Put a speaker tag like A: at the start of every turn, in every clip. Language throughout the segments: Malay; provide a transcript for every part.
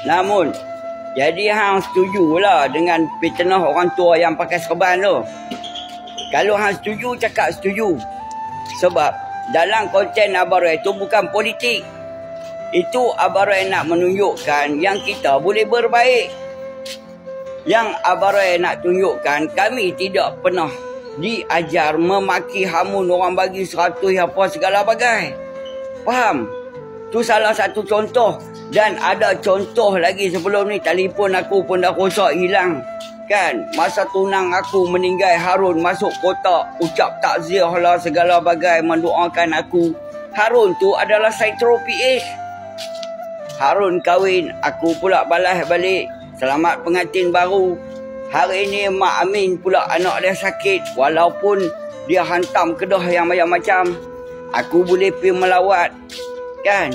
A: Namun, jadi hang setujulah dengan fitnah orang tua yang pakai serban tu. Kalau hang setuju, cakap setuju. Sebab dalam konten Abang Roy tu bukan politik. Itu Abang Roy nak menunjukkan yang kita boleh berbaik. Yang Abang Roy nak tunjukkan, kami tidak pernah diajar memaki hamun orang bagi 100 apa segala bagai. Faham? Tu salah satu contoh. Dan ada contoh lagi sebelum ni, telefon aku pun dah rosak hilang. Kan? Masa tunang aku meninggal, Harun masuk kotak, ucap takziah lah segala bagai, mendoakan aku. Harun tu adalah Saitro PH. Harun kahwin, aku pula balas balik, selamat pengantin baru. Hari ini Mak Amin pula anak dia sakit, walaupun dia hantam kedah yang macam-macam, aku boleh pergi melawat. Kan?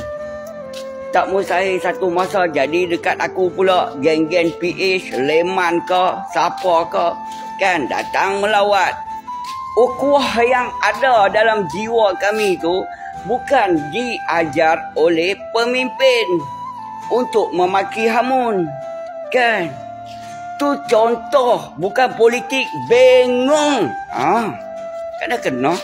A: Tak mustahil satu masa jadi dekat aku pula geng-geng PH, Leman ke, siapa ke, kan, datang melawat. Ukhuwah yang ada dalam jiwa kami tu bukan diajar oleh pemimpin untuk memaki hamun. Kan? Tu contoh, bukan politik. Bengong. Kena-kena.